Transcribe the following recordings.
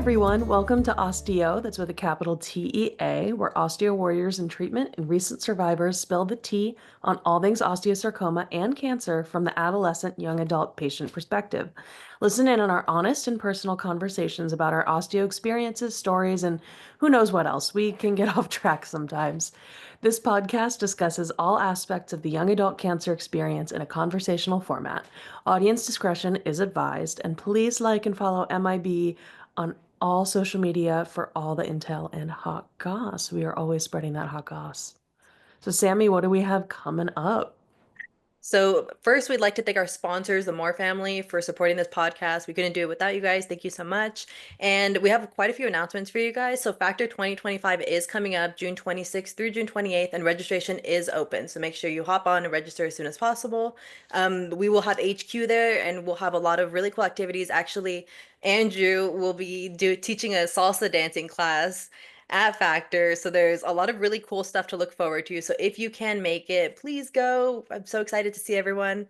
everyone, welcome to OsteAo, that's with a capital TEA, where osteo warriors in treatment and recent survivors spill the tea on all things osteosarcoma and cancer from the adolescent young adult patient perspective. Listen in on our honest and personal conversations about our osteo experiences, stories, and who knows what else. We can get off track sometimes. This podcast discusses all aspects of the young adult cancer experience in a conversational format. Audience discretion is advised, and please like and follow MIB on all social media for all the intel and hot goss. We are always spreading that hot goss. So, Sammy, what do we have coming up? So first, we'd like to thank our sponsors, the Moore family, for supporting this podcast. We couldn't do it without you guys. Thank you so much. And we have quite a few announcements for you guys. So Factor 2025 is coming up June 26th through June 28th, and registration is open. So make sure you hop on and register as soon as possible. We will have HQ there, and we'll have a lot of really cool activities. Actually, Andrew will be teaching a salsa dancing class at Factor. So there's a lot of really cool stuff to look forward to. So if you can make it, please go. I'm so excited to see everyone.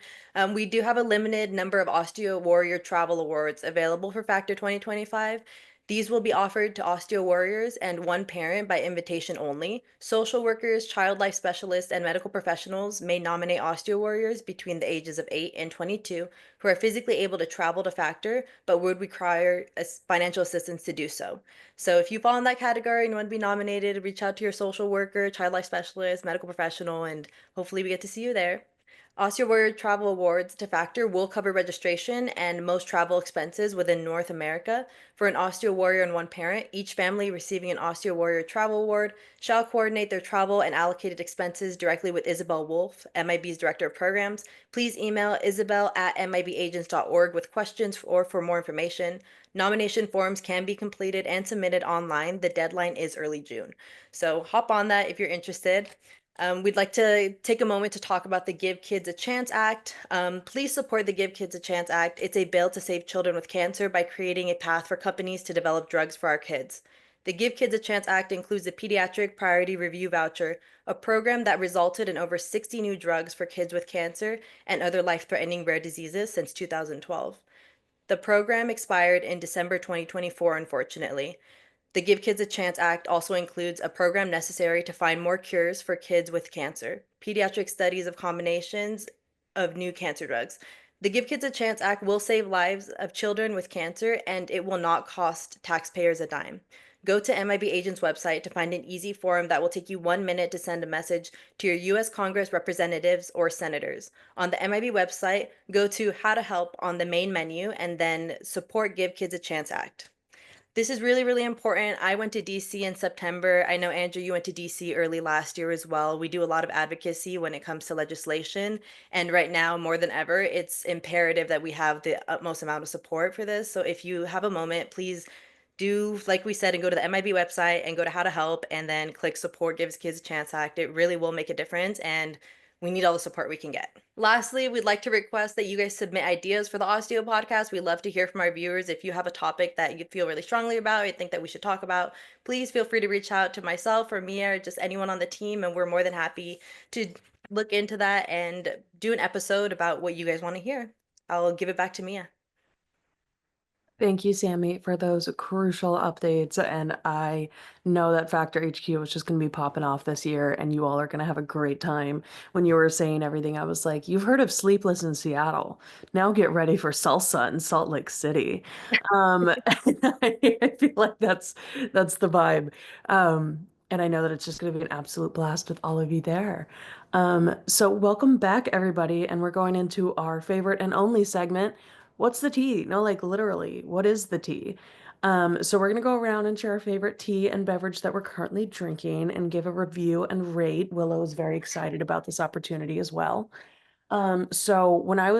We do have a limited number of Osteo Warrior Travel Awards available for Factor 2025. These will be offered to osteo warriors and one parent by invitation only. Social workers, child life specialists, and medical professionals may nominate osteo warriors between the ages of 8 and 22 who are physically able to travel to Factor but would require financial assistance to do so. So if you fall in that category and you want to be nominated, reach out to your social worker, child life specialist, medical professional, and hopefully we get to see you there. OsteoWarriors Travel Awards to Factor will cover registration and most travel expenses within North America. For an Osteo Warrior and one parent, each family receiving an Osteo Warrior Travel Award shall coordinate their travel and allocated expenses directly with Isabel Wolf, MIB's Director of Programs. Please email isabel@mibagents.org with questions or for more information. Nomination forms can be completed and submitted online. The deadline is early June. So hop on that if you're interested. We'd like to take a moment to talk about the Give Kids a Chance Act. Please support the Give Kids a Chance Act. It's a bill to save children with cancer by creating a path for companies to develop drugs for our kids. The Give Kids a Chance Act includes the Pediatric Priority Review Voucher, a program that resulted in over 60 new drugs for kids with cancer and other life-threatening rare diseases since 2012. The program expired in December 2024, unfortunately. The Give Kids a Chance Act also includes a program necessary to find more cures for kids with cancer, pediatric studies of combinations of new cancer drugs. The Give Kids a Chance Act will save lives of children with cancer, and it will not cost taxpayers a dime. Go to MIB Agent's website to find an easy form that will take you 1 minute to send a message to your U.S. Congress representatives or senators. On the MIB website, go to How to Help on the main menu and then Support Give Kids a Chance Act. This is really, really important. I went to DC in September. I know, Andrew, you went to DC early last year as well. We do a lot of advocacy when it comes to legislation. And right now, more than ever, it's imperative that we have the utmost amount of support for this. So if you have a moment, please do, like we said, and go to the MIB website and go to How to Help and then click Support Gives Kids a Chance Act. It really will make a difference. And we need all the support we can get. Lastly, we'd like to request that you guys submit ideas for the Osteo podcast. We'd love to hear from our viewers. If you have a topic that you feel really strongly about or you think that we should talk about, please feel free to reach out to myself or Mia or just anyone on the team, and we're more than happy to look into that and do an episode about what you guys want to hear. I'll give it back to Mia. Thank you, Sammy, for those crucial updates. And I know that Factor HQ is just going to be popping off this year, and you all are going to have a great time. When you were saying everything, I was like, you've heard of Sleepless in Seattle. Now get ready for Salsa in Salt Lake City. I feel like that's the vibe. And I know that it's just going to be an absolute blast with all of you there. So welcome back, everybody. And we're going into our favorite and only segment. What's the tea? No, like literally, what is the tea? So we're gonna go around and share our favorite tea and beverage that we're currently drinking and give a review and rate. Willow is very excited about this opportunity as well. So when I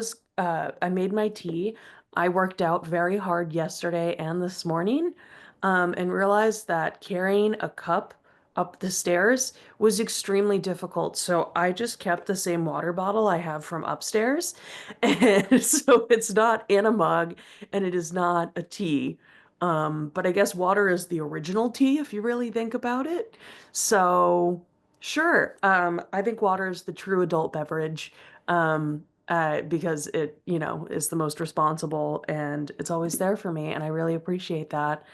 made my tea, I worked out very hard yesterday and this morning, and realized that carrying a cup up the stairs was extremely difficult. So I just kept the same water bottle I have from upstairs. And so it's not in a mug and it is not a tea. But I guess water is the original tea if you really think about it. So sure. I think water is the true adult beverage. Because it, is the most responsible and it's always there for me. And I really appreciate that.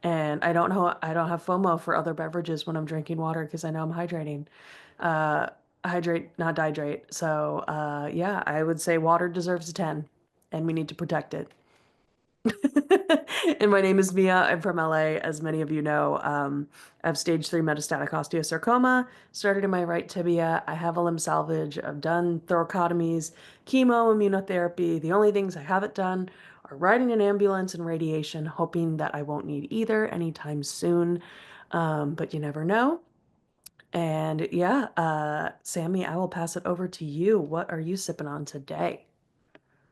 And I don't have FOMO for other beverages when I'm drinking water because I know I'm hydrating. Hydrate, not dehydrate. So, yeah, I would say water deserves a 10 and we need to protect it. And my name is Mia. I'm from LA, as many of you know. I have stage 3 metastatic osteosarcoma, started in my right tibia. I have a limb salvage. I've done thoracotomies, chemo, immunotherapy. The only things I haven't done are riding an ambulance and radiation, hoping that I won't need either anytime soon. But you never know. And yeah, Sammy, I will pass it over to you. What are you sipping on today?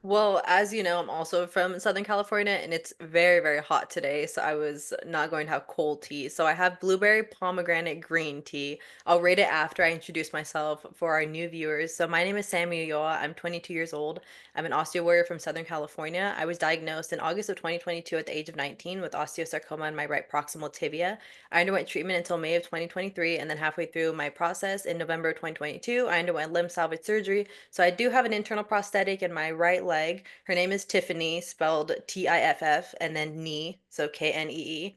Well, as you know, I'm also from Southern California and it's very, very hot today. So I was not going to have cold tea. So I have blueberry pomegranate green tea. I'll rate it after I introduce myself for our new viewers. So my name is Sammy Ulloa. I'm 22 years old. I'm an osteo warrior from Southern California. I was diagnosed in August of 2022 at the age of 19 with osteosarcoma in my right proximal tibia. I underwent treatment until May of 2023, and then halfway through my process in November 2022, I underwent limb salvage surgery. So I do have an internal prosthetic in my right leg. Her name is Tiffany, spelled Tiff, and then knee, so Knee.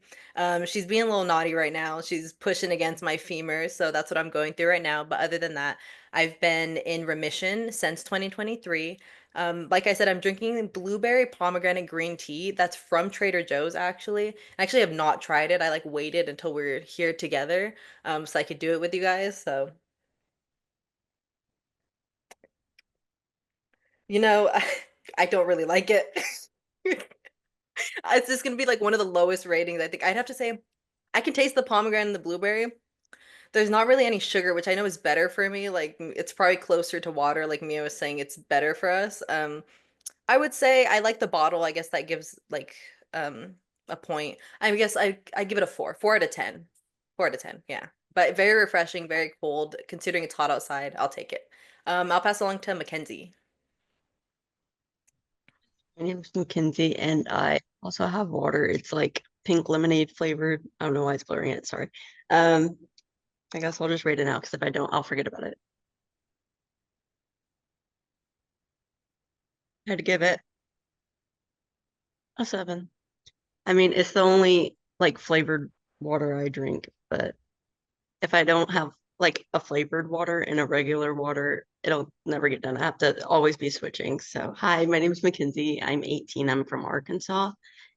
She's being a little naughty right now. She's pushing against my femur, so that's what I'm going through right now. But other than that, I've been in remission since 2023. Like I said, I'm drinking blueberry pomegranate green tea. That's from Trader Joe's, actually. I actually have not tried it. I like waited until we are here together, so I could do it with you guys. So, you know, I don't really like it. It's just gonna be like one of the lowest ratings. I think I'd have to say I can taste the pomegranate and the blueberry. There's not really any sugar, which I know is better for me. Like it's probably closer to water, like Mia was saying, it's better for us. I would say I like the bottle. I guess that gives like a point. I guess I give it a 4. 4 out of 10. 4 out of 10, yeah. But very refreshing, very cold. Considering it's hot outside, I'll take it. I'll pass along to Mackenzie. My name is Mackenzie, and I also have water. It's like pink lemonade flavored. I don't know why it's blurring it. Sorry. Um, I guess I'll just rate it now because if I don't, I'll forget about it. I had to give it a 7. I mean, it's the only like flavored water I drink, but if I don't have like a flavored water and a regular water, it'll never get done. I have to always be switching. So, hi, my name is Mackenzie. I'm 18. I'm from Arkansas.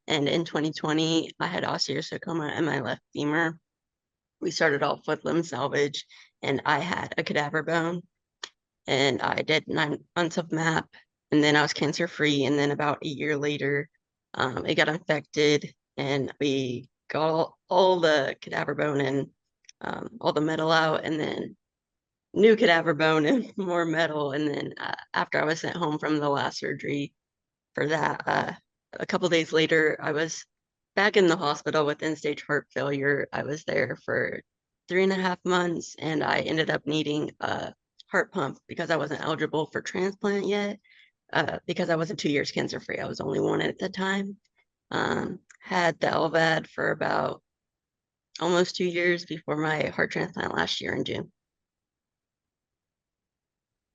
And in 2020, I had osteosarcoma in my left femur. We started off with limb salvage, and I had a cadaver bone, and I did 9 months of MAP, and then I was cancer free. And then about a year later, it got infected, and we got all the cadaver bone and all the metal out, and then new cadaver bone and more metal. And then after I was sent home from the last surgery for that, a couple days later, I was back in the hospital with end-stage heart failure. I was there for 3.5 months, and I ended up needing a heart pump because I wasn't eligible for transplant yet, because I wasn't 2 years cancer-free. I was only 1 at the time. Had the LVAD for about almost 2 years before my heart transplant last year in June.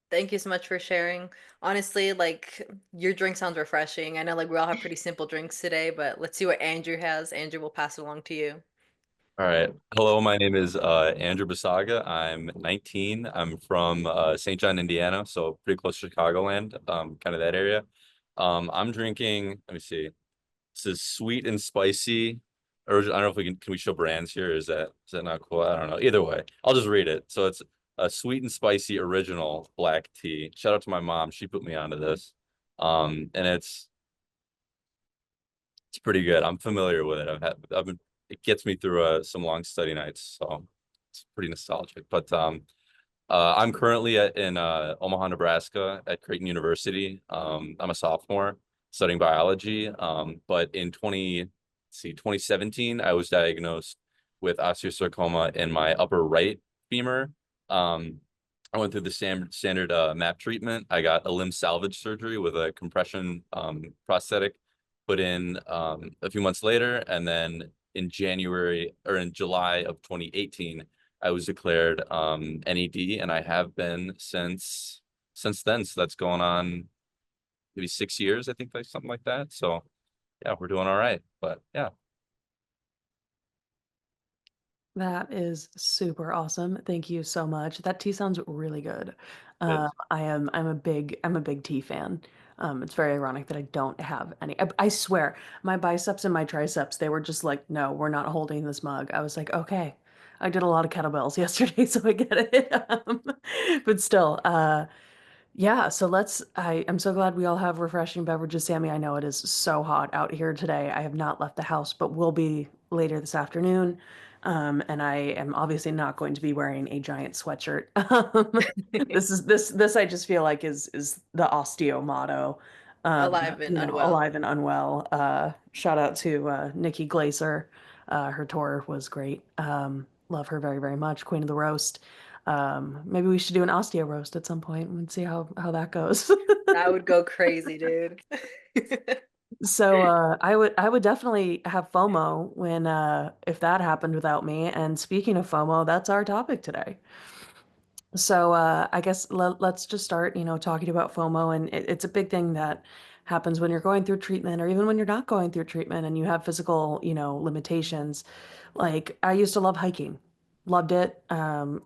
Thank you so much for sharing. Honestly, like your drink sounds refreshing. I know like we all have pretty simple drinks today, but let's see what Andrew has. Andrew will pass it along to you. All right. Hello, my name is Andrew Basaga. I'm 19. I'm from St. John, Indiana, so pretty close to Chicagoland, kind of that area. I'm drinking, let me see. This is sweet and spicy. Or I don't know if can we show brands here? Is that not cool? I don't know. Either way, I'll just read it. So it's a sweet and spicy original black tea. Shout out to my mom. She put me onto this. And it's pretty good. I'm familiar with it. I've been it gets me through some long study nights, so it's pretty nostalgic. But I'm currently in Omaha, Nebraska at Creighton University. I'm a sophomore studying biology. But in 2017, I was diagnosed with osteosarcoma in my upper right femur. I went through the standard MAP treatment. I got a limb salvage surgery with a compression prosthetic put in a few months later, and then in July of 2018, I was declared NED, and I have been since then. So that's going on maybe 6 years, I think, like something like that. So yeah, we're doing all right. But yeah. That is super awesome. Thank you so much. That tea sounds really good. Good. I'm a big tea fan. It's very ironic that I don't have any. I swear, my biceps and my triceps, they were just like, no, we're not holding this mug. I was like, okay. I did a lot of kettlebells yesterday, so I get it. But still, yeah, so I'm so glad we all have refreshing beverages. Sammy, I know it is so hot out here today. I have not left the house, but will be later this afternoon. And I am obviously not going to be wearing a giant sweatshirt. This I just feel like is the osteo motto. Alive and unwell. Alive and unwell. Shout out to Nikki Glaser. Her tour was great. Love her very, very much. Queen of the roast. Maybe we should do an osteo roast at some point and see how that goes. That would go crazy, dude. So I would definitely have FOMO when if that happened without me. And speaking of FOMO, that's our topic today. So I guess let's just start, talking about FOMO, and it's a big thing that happens when you're going through treatment, or even when you're not going through treatment, and you have physical, limitations. Like I used to love hiking, loved it.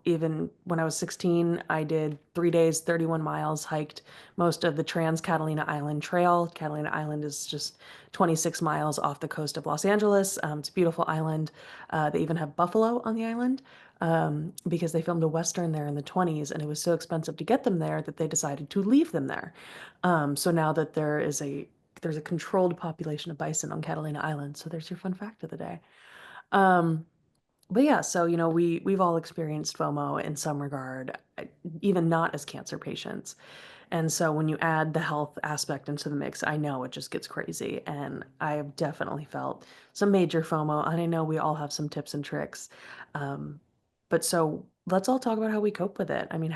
Even when I was 16, I did 3 days, 31 miles, hiked most of the Trans Catalina Island Trail. Catalina Island is just 26 miles off the coast of Los Angeles. It's a beautiful island. They even have buffalo on the island because they filmed a Western there in the 20s, and it was so expensive to get them there that they decided to leave them there. So now that there's a controlled population of bison on Catalina Island. So there's your fun fact of the day. Um, but yeah, so we've all experienced FOMO in some regard, even not as cancer patients. And so when you add the health aspect into the mix, I know it just gets crazy. And I have definitely felt some major FOMO, and I know we all have some tips and tricks. Um, but so let's all talk about how we cope with it. I mean,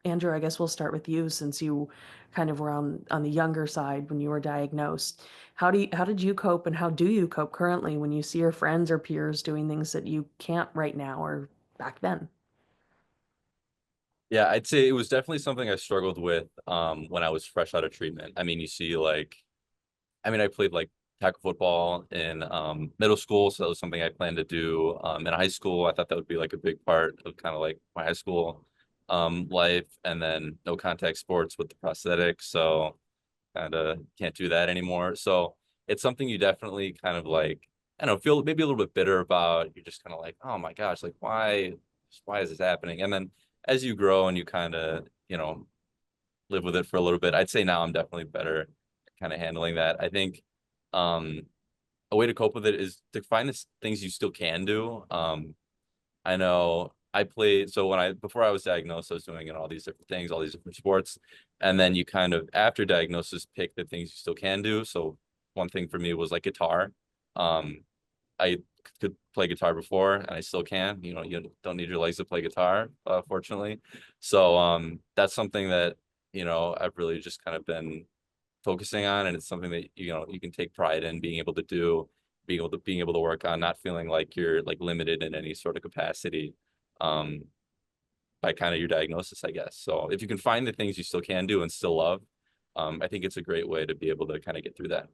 Andrew, I guess we'll start with you since you kind of were on the younger side when you were diagnosed. How did you cope, and how do you cope currently when you see your friends or peers doing things that you can't right now or back then? Yeah, I'd say it was definitely something I struggled with when I was fresh out of treatment. I mean, you see I played like tackle football in middle school, so that was something I planned to do. In high school, I thought that would be like a big part of kind of like my high school life, and then no contact sports with the prosthetic, so kind of can't do that anymore. So it's something you definitely kind of like, I don't know, feel maybe a little bit bitter about. You're just kind of like, oh my gosh, like why is this happening? And then as you grow and you kind of, live with it for a little bit, I'd say now I'm definitely better at kind of handling that. I think um a way to cope with it is to find the things you still can do. I know I played, so before I was diagnosed, I was doing all these different things, all these different sports. And then you kind of, after diagnosis, pick the things you still can do. So one thing for me was like guitar. Um, I could play guitar before, and I still can. You don't need your legs to play guitar, fortunately. So that's something that, I've really just kind of been focusing on, and it's something that you can take pride in being able to do, being able to work on, not feeling like you're like limited in any sort of capacity um by kind of your diagnosis, I guess. So if you can find the things you still can do and still love, I think it's a great way to be able to kind of get through that.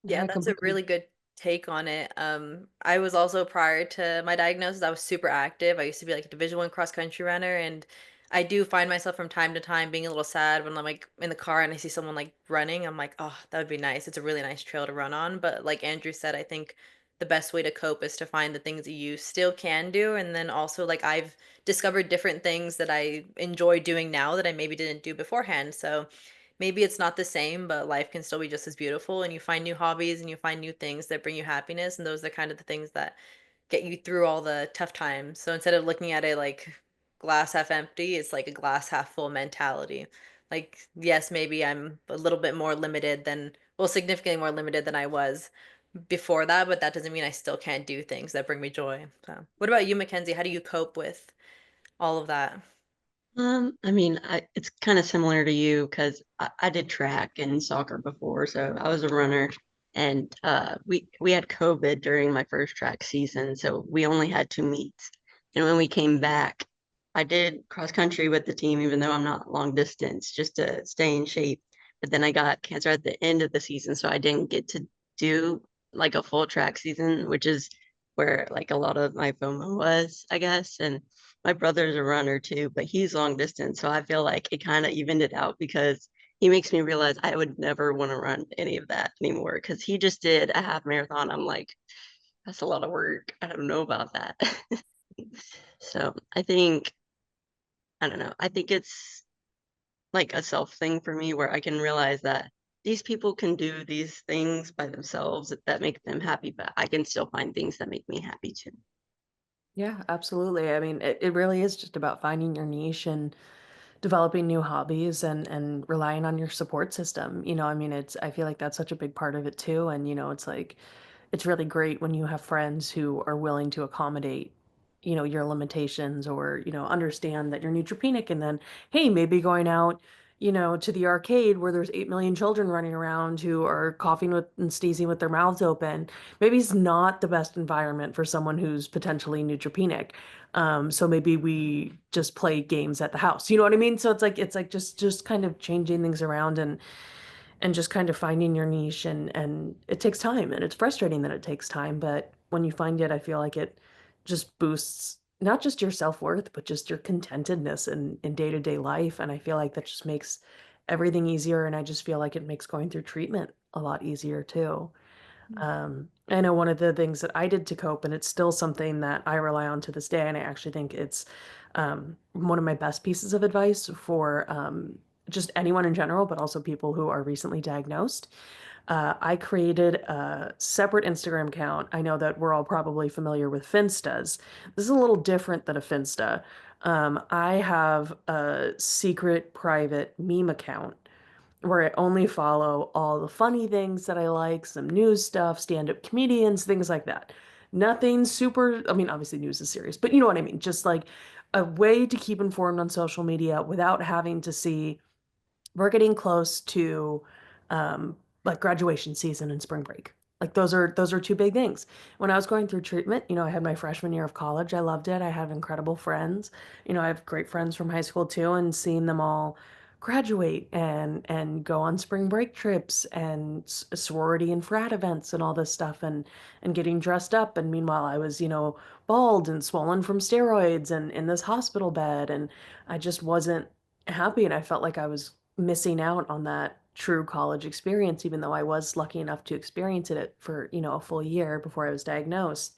Yeah, I that's a completely really good take on it. I was also prior to my diagnosis, I was super active. I used to be like a Division 1 cross country runner, and I do find myself from time to time being a little sad when I'm like in the car and I see someone like running. I'm like, oh, that would be nice. It's a really nice trail to run on. But like Andrew said, I think the best way to cope is to find the things that you still can do, and then also like I've discovered different things that I enjoy doing now that I maybe didn't do beforehand. So maybe it's not the same, but life can still be just as beautiful. And you find new hobbies and you find new things that bring you happiness. And those are kind of the things that get you through all the tough times. So instead of looking at it like glass half empty, it's like a glass half full mentality. Like, yes, maybe I'm a little bit more limited than, well, significantly more limited than I was before that, but that doesn't mean I still can't do things that bring me joy. So, what about you, Mackenzie? How do you cope with all of that? It's kind of similar to you because I did track and soccer before, so I was a runner, and we had COVID during my first track season, so we only had two meets. And when we came back, I did cross country with the team, even though I'm not long distance, just to stay in shape. But then I got cancer at the end of the season, so I didn't get to do like a full track season, which is where like a lot of my FOMO was, I guess. And my brother's a runner too, but he's long distance. So I feel like it kind of evened it out because he makes me realize I would never want to run any of that anymore because he just did a half marathon. I'm like, that's a lot of work. I don't know about that. So I don't know. I think it's like a self thing for me where I can realize that these people can do these things by themselves that make them happy, but I can still find things that make me happy too. Yeah, absolutely. I mean, it really is just about finding your niche and developing new hobbies and relying on your support system. I mean, I feel like that's such a big part of it too. And, it's like, it's really great when you have friends who are willing to accommodate, your limitations or, understand that you're neutropenic and then, hey, maybe going out, to the arcade where there's 8 million children running around who are coughing with and sneezing with their mouths open. Maybe it's not the best environment for someone who's potentially neutropenic. So maybe we just play games at the house. You know what I mean? So it's like just kind of changing things around and just kind of finding your niche and it takes time and it's frustrating that it takes time, but when you find it, I feel like it just boosts not just your self-worth, but just your contentedness in day-to-day life. And I feel like that just makes everything easier. And I just feel like it makes going through treatment a lot easier too. I know one of the things that I did to cope, and it's still something that I rely on to this day, and I actually think it's one of my best pieces of advice for just anyone in general, but also people who are recently diagnosed. I created a separate Instagram account. I know that we're all probably familiar with Finstas. This is a little different than a Finsta. I have a secret private meme account where I only follow all the funny things that I like, some news stuff, stand-up comedians, things like that. Nothing super, I mean, obviously news is serious, but you know what I mean? Just like a way to keep informed on social media without having to see we're getting close to um, like graduation season and spring break. Like those are two big things. When I was going through treatment, I had my freshman year of college. I loved it. I had incredible friends. I have great friends from high school too, and seeing them all graduate and go on spring break trips and sorority and frat events and all this stuff and getting dressed up. And meanwhile, I was, bald and swollen from steroids and in this hospital bed, and I just wasn't happy, and I felt like I was missing out on that true college experience, even though I was lucky enough to experience it for, a full year before I was diagnosed.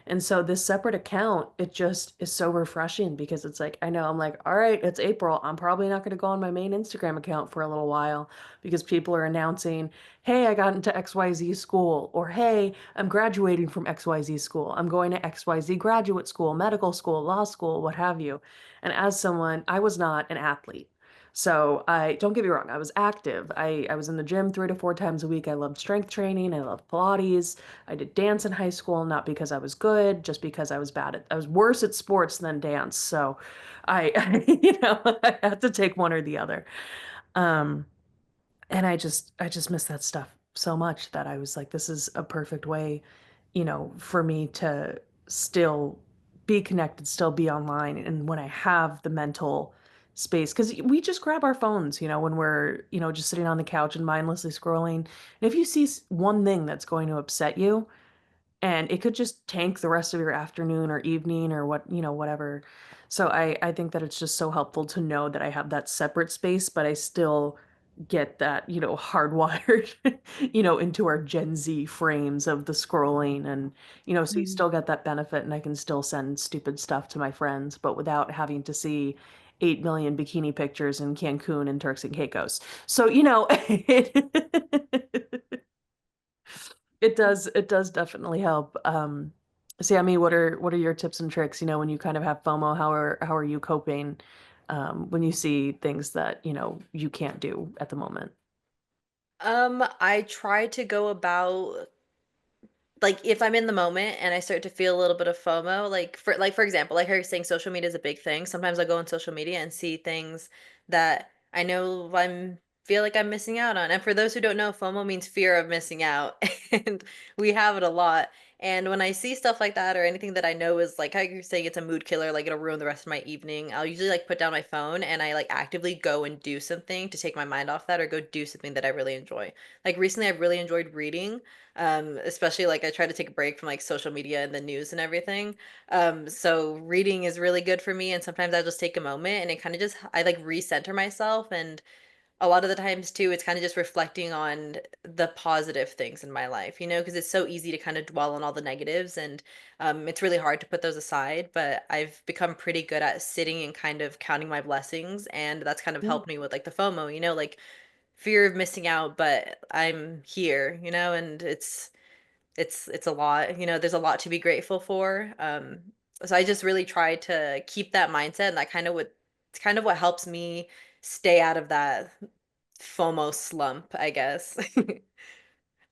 And so this separate account, it just is so refreshing because it's like, I know I'm like, all right, it's April. I'm probably not going to go on my main Instagram account for a little while because people are announcing, hey, I got into XYZ school, or hey, I'm graduating from XYZ school. I'm going to XYZ graduate school, medical school, law school, what have you. And as someone, I was not an athlete. So I don't get me wrong, I was active. I was in the gym 3 to 4 times a week. I loved strength training. I loved Pilates. I did dance in high school, not because I was good, just because I was worse at sports than dance. So I had to take one or the other. Um, and I just miss that stuff so much that I was like, this is a perfect way, for me to still be connected, still be online. And when I have the mental space, because we just grab our phones, when we're, just sitting on the couch and mindlessly scrolling. And if you see one thing that's going to upset you, and it could just tank the rest of your afternoon or evening or whatever. So I think that it's just so helpful to know that I have that separate space, but I still get that, hardwired, into our Gen Z frames of the scrolling and, so you still get that benefit and I can still send stupid stuff to my friends, but without having to see 8 million bikini pictures in Cancun and Turks and Caicos. So, it does definitely help. Sammy, what are your tips and tricks, when you kind of have FOMO, how are you coping when you see things that, you can't do at the moment? I try to go about, like, if I'm in the moment and I start to feel a little bit of FOMO, like for example, like her saying social media is a big thing. Sometimes I go on social media and see things that I know I'm feel like I'm missing out on. And for those who don't know, FOMO means fear of missing out. And we have it a lot. And when I see stuff like that or anything that I know is like how you're saying it's a mood killer, like it'll ruin the rest of my evening, I'll usually like put down my phone and I like actively go and do something to take my mind off that or go do something that I really enjoy. Like recently I've really enjoyed reading. Especially like I try to take a break from like social media and the news and everything. So reading is really good for me and sometimes I just take a moment and it kind of just I like recenter myself and a lot of the times too it's kind of just reflecting on the positive things in my life, you know, because it's so easy to kind of dwell on all the negatives and it's really hard to put those aside, but I've become pretty good at sitting and kind of counting my blessings and that's kind of Yeah. helped me with like the FOMO, you know, like fear of missing out, but I'm here, you know, and it's a lot, you know, there's a lot to be grateful for. So I just really try to keep that mindset and that kind of what it's kind of what helps me stay out of that FOMO slump, I guess.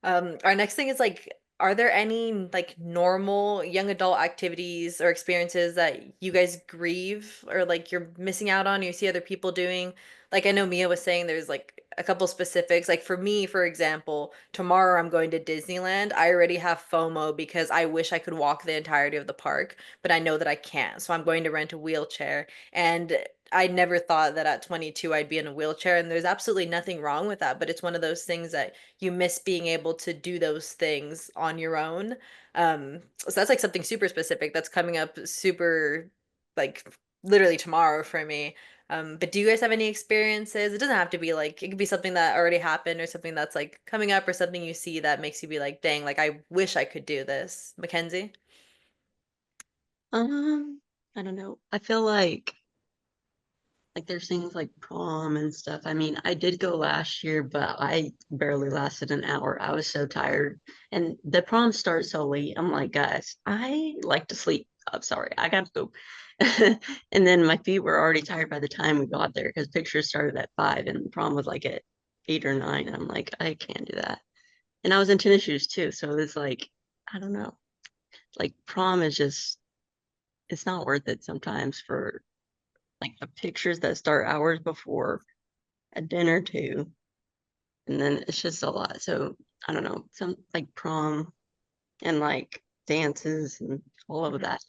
Our next thing is like, are there any like normal young adult activities or experiences that you guys grieve or like you're missing out on, you see other people doing? Like I know Mia was saying there's like a couple specifics. Like for me, for example, tomorrow I'm going to Disneyland. I already have FOMO because I wish I could walk the entirety of the park, but I know that I can't. So I'm going to rent a wheelchair. And I never thought that at 22 I'd be in a wheelchair, and there's absolutely nothing wrong with that, but it's one of those things that you miss being able to do those things on your own. So that's like something super specific that's coming up super like literally tomorrow for me. But do you guys have any experiences? It doesn't have to be like it could be something that already happened or something that's like coming up or something you see that makes you be like, dang, like I wish I could do this. Mackenzie? Um, I don't know. I feel like there's things like prom and stuff. I mean, I did go last year, but I barely lasted an hour. I was so tired. And the prom starts so late. I'm like, guys, I like to sleep. I'm sorry, I gotta go. And then my feet were already tired by the time we got there because pictures started at 5 and the prom was like at 8 or 9. I'm like, I can't do that. And I was in tennis shoes too. So it's like, I don't know. Like prom is just it's not worth it sometimes for like the pictures that start hours before a dinner too, and then it's just a lot. So I don't know, some like prom and like dances and all of Mhm. that,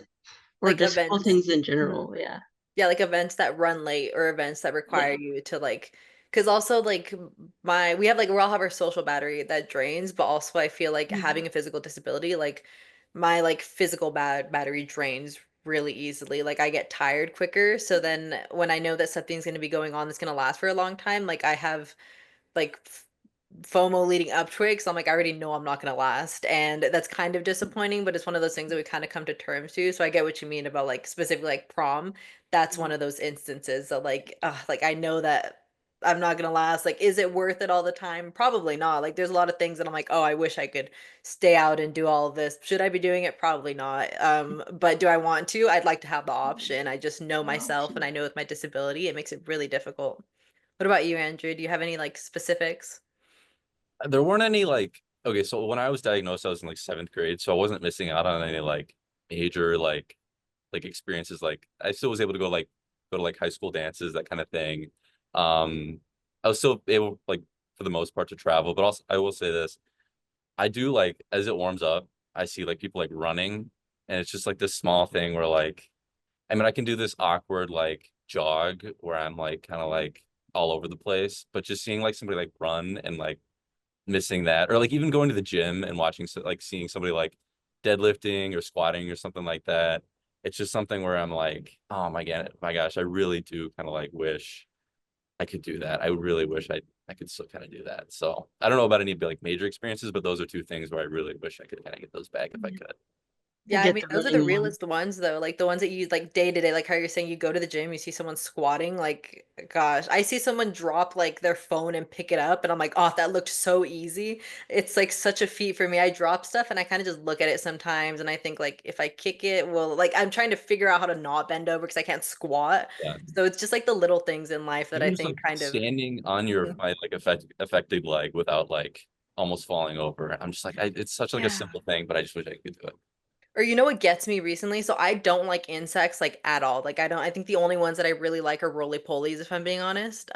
or Like just small events. things in Mhm. general. Yeah, Yeah, like events that run late or events that require yeah. you to like, because also like my we have like we all have our social battery that drains, but also I feel like Mhm. having a physical disability, like my like physical battery drains really easily. Like I get tired quicker. So then when I know that something's going to be going on that's going to last for a long time, like I have like FOMO leading up to it because I'm like, I already know I'm not gonna last. And that's kind of disappointing, but it's one of those things that we kind of come to terms to. So I get what you mean about like specifically like prom. That's one Mhm. of those instances that like I know that I'm not gonna last. Like, is it worth it all the time? Probably not. Like there's a lot of things that I'm like, oh, I wish I could stay out and do all of this. Should I be doing it? Probably not. But do I want to? I'd like to have the option. I just know An myself and option. I know with my disability, it makes it really difficult. What about you, Andrew? Do you have any like specifics? There weren't any like okay, so when I was diagnosed, I was in like seventh grade, so I wasn't missing out on any like major like experiences. Like I still was able to go to like high school dances, that kind of thing. I was still able like for the most part to travel, but also I will say this. I do like as it warms up, I see like people like running, and it's just like this small thing where like I mean I can do this awkward like jog where I'm like kind of like all over the place, but just seeing like somebody like run and like missing that, or like even going to the gym and watching like seeing somebody like deadlifting or squatting or something like that. It's just something where I'm like, oh my gosh, I really do kind of like wish I could do that. I really wish I could still kind of do that. So I don't know about any like major experiences, but those are two things where I really wish I could kind of get those back if I Yeah. could. I Yeah, I get mean, the those are the running one. realest ones though. Like the ones that you like day to day, like how you're saying you go to the gym, you see someone squatting, like gosh, I see someone drop like their phone and pick it up and I'm like, "Oh, that looked so easy." It's like such a feat for me. I drop stuff and I kind of just look at it sometimes and I think like if I kick it, well, like I'm trying to figure out how to not bend over because I can't squat. Yeah. So it's just like the little things in life that I Even just like think kind of standing on your Mhm. like affected leg without like almost falling over. I'm just like it's such like a Yeah. simple thing, but I just wish I could do it. Or you know what gets me recently? So I don't like insects like at all. Like I think the only ones that I really like are roly polies if I'm being honest.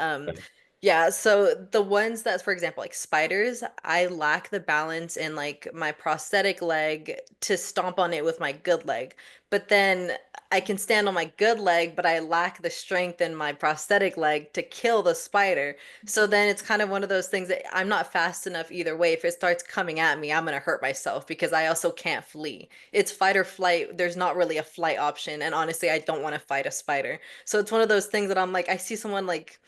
Yeah, so the ones that's, for example, like spiders, I lack the balance in like my prosthetic leg to stomp on it with my good leg. But then I can stand on my good leg, but I lack the strength in my prosthetic leg to kill the spider. So then it's kind of one of those things that I'm not fast enough either way. If it starts coming at me, I'm gonna hurt myself because I also can't flee. It's fight or flight. There's not really a flight option. And honestly, I don't want to fight a spider. So it's one of those things that I'm like, I see someone like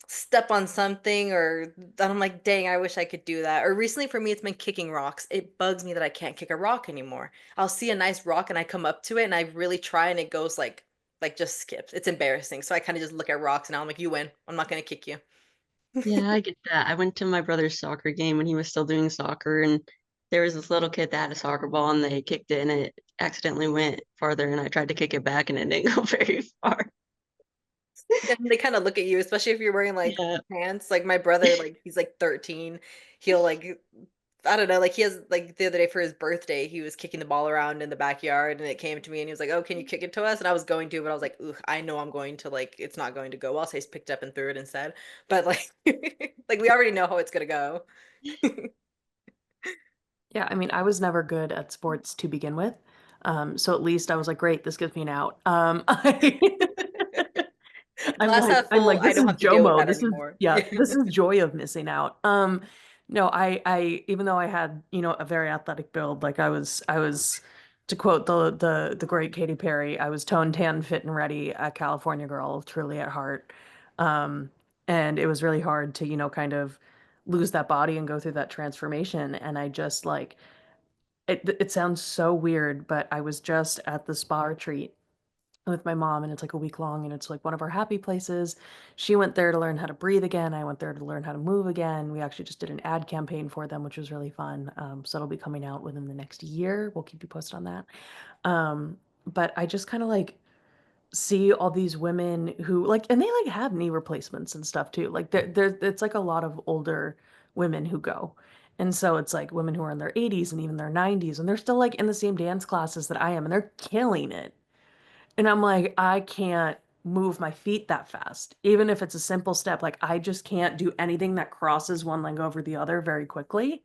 step on something or then I'm like, dang, I wish I could do that. Or recently for me, it's been kicking rocks. It bugs me that I can't kick a rock anymore. I'll see a nice rock and I come up to it and I really try and it goes like just skips. It's embarrassing. So I kind of just look at rocks and I'm like, you win. I'm not gonna kick you. Yeah, I get that. I went to my brother's soccer game when he was still doing soccer, and there was this little kid that had a soccer ball, and they kicked it, and it accidentally went farther, and I tried to kick it back, and it didn't go very far. And they kind of look at you, especially if you're wearing like Yeah. pants. Like my brother, like he's like 13. He'll like I don't know, like he has like the other day for his birthday, he was kicking the ball around in the backyard and it came to me and he was like, "Oh, can you kick it to us?" And I was going to, but I was like, "Ugh, I know I'm going to like it's not going to go well." So he's picked up and threw it instead. But like like we already know how it's gonna go. Yeah, I mean, I was never good at sports to begin with. So at least I was like, great, this gives me an out. Glass half I'm full, like, I this don't is have to deal with JOMO. that This is, anymore. yeah, Yeah. this is joy of missing out. No, even though I had, a very athletic build, like to quote the great Katy Perry, I was toned, tan, fit, and ready, a California girl, truly at heart. Um, and it was really hard to, kind of lose that body and go through that transformation. And I just like, it sounds so weird, but I was just at the spa retreat with my mom, and it's like a week long, and it's like one of our happy places. She went there to learn how to breathe again. I went there to learn how to move again. We actually just did an ad campaign for them, which was really fun. So it'll be coming out within the next year. We'll keep you posted on that. But I just kind of like see all these women who like, and they like have knee replacements and stuff too. Like it's like a lot of older women who go. And so it's like women who are in their 80s and even their 90s, and they're still like in the same dance classes that I am, and they're killing it. And I'm like, I can't move my feet that fast. Even if it's a simple step, like I just can't do anything that crosses one leg over the other very quickly,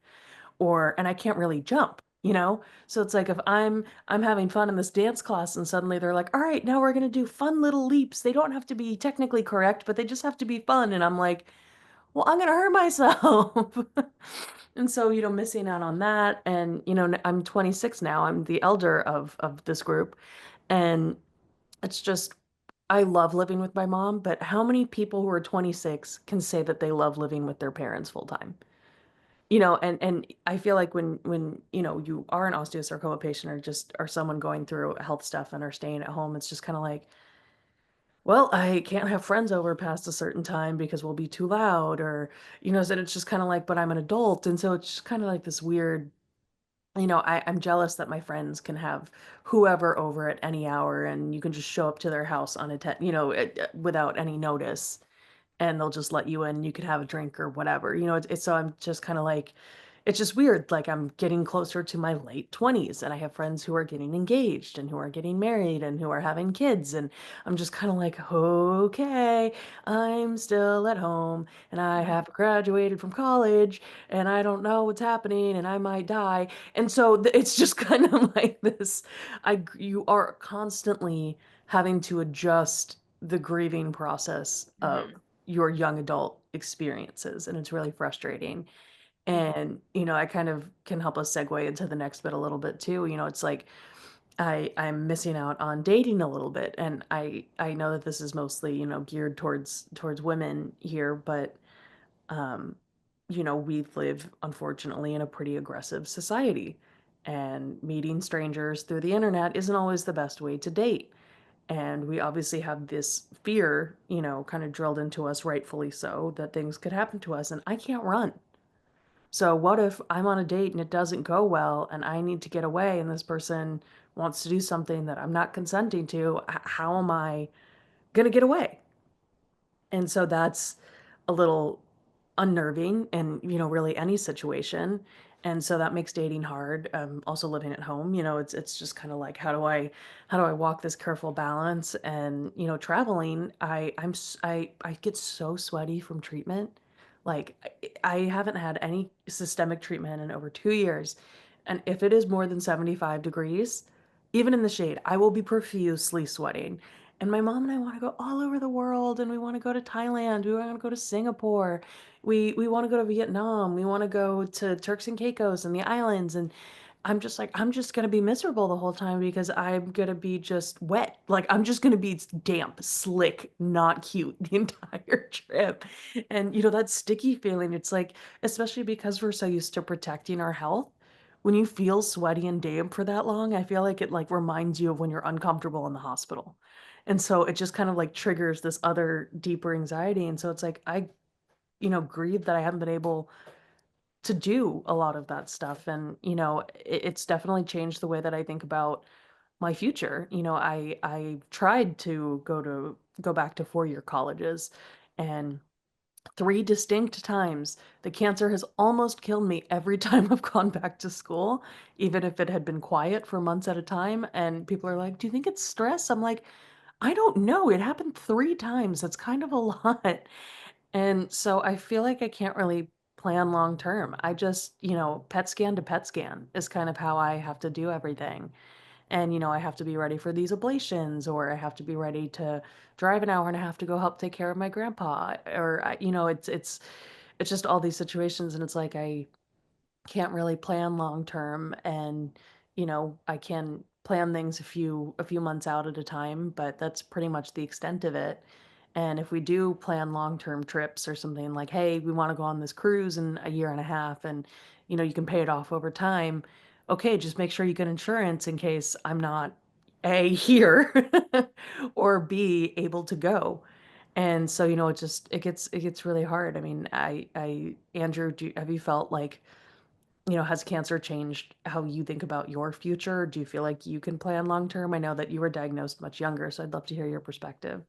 and I can't really jump. So it's like if I'm having fun in this dance class and suddenly they're like, "All right, now we're going to do fun little leaps. They don't have to be technically correct, but they just have to be fun." And I'm like, "Well, I'm going to hurt myself." And so, missing out on that, and I'm 26 now. I'm the elder of this group, and it's just, I love living with my mom, but how many people who are 26 can say that they love living with their parents full time? And I feel like when you are an osteosarcoma patient or just are someone going through health stuff and are staying at home, it's just kind of like, well, I can't have friends over past a certain time because we'll be too loud, or so it's just kind of like, but I'm an adult, and so it's just kind of like this weird. I'm jealous that my friends can have whoever over at any hour, and you can just show up to their house unattended, without any notice, and they'll just let you in. You could have a drink or whatever. So I'm just kind of like, it's just weird. Like I'm getting closer to my late 20s, and I have friends who are getting engaged and who are getting married and who are having kids. And I'm just kind of like, okay, I'm still at home and I have graduated from college and I don't know what's happening and I might die. And so it's just kind of like this. You are constantly having to adjust the grieving process of Mhm. your young adult experiences, and it's really frustrating. And I kind of can help us segue into the next bit a little bit too. It's like I'm missing out on dating a little bit, and I know that this is mostly geared towards women here, but um we live unfortunately in a pretty aggressive society, and meeting strangers through the internet isn't always the best way to date. And we obviously have this fear, kind of drilled into us, rightfully so, that things could happen to us, and I can't run. So what if I'm on a date and it doesn't go well and I need to get away, and this person wants to do something that I'm not consenting to? How am I going to get away? And so that's a little unnerving in, really any situation. And so that makes dating hard. Also living at home, it's just kind of like, how do I walk this careful balance? And, traveling, I get so sweaty from treatment. Like I haven't had any systemic treatment in over 2 years. And if it is more than 75 degrees, even in the shade, I will be profusely sweating. And my mom and I want to go all over the world, and we want to go to Thailand, we want to go to Singapore, we want to go to Vietnam, we want to go to Turks and Caicos and the islands. And I'm just like, I'm just gonna be miserable the whole time because I'm gonna be just wet. Like I'm just gonna be damp, slick, not cute the entire trip. And that sticky feeling, it's like, especially because we're so used to protecting our health, when you feel sweaty and damp for that long, I feel like it like reminds you of when you're uncomfortable in the hospital. And so it just kind of like triggers this other deeper anxiety. And so it's like I, grieve that I haven't been able to do a lot of that stuff. And, it's definitely changed the way that I think about my future. I tried to go back to 4-year colleges, and 3 distinct times the cancer has almost killed me every time I've gone back to school, even if it had been quiet for months at a time. And people are like, "Do you think it's stress?" I'm like, I don't know. It happened 3 times. That's kind of a lot. And so I feel like I can't really plan long term. I just, PET scan to PET scan is kind of how I have to do everything. And, I have to be ready for these ablations, or I have to be ready to drive an hour and a half to go help take care of my grandpa. Or, it's just all these situations. And it's like, I can't really plan long term. And I can plan things a few months out at a time, but that's pretty much the extent of it. And if we do plan long term trips or something, like, hey, we want to go on this cruise in a year and a half, and you can pay it off over time, okay, just make sure you get insurance in case I'm not A, here, or B, able to go. And so it gets really hard. I mean, Andrew, have you felt like, has cancer changed how you think about your future? Do you feel like you can plan long term? I know that you were diagnosed much younger, so I'd love to hear your perspective.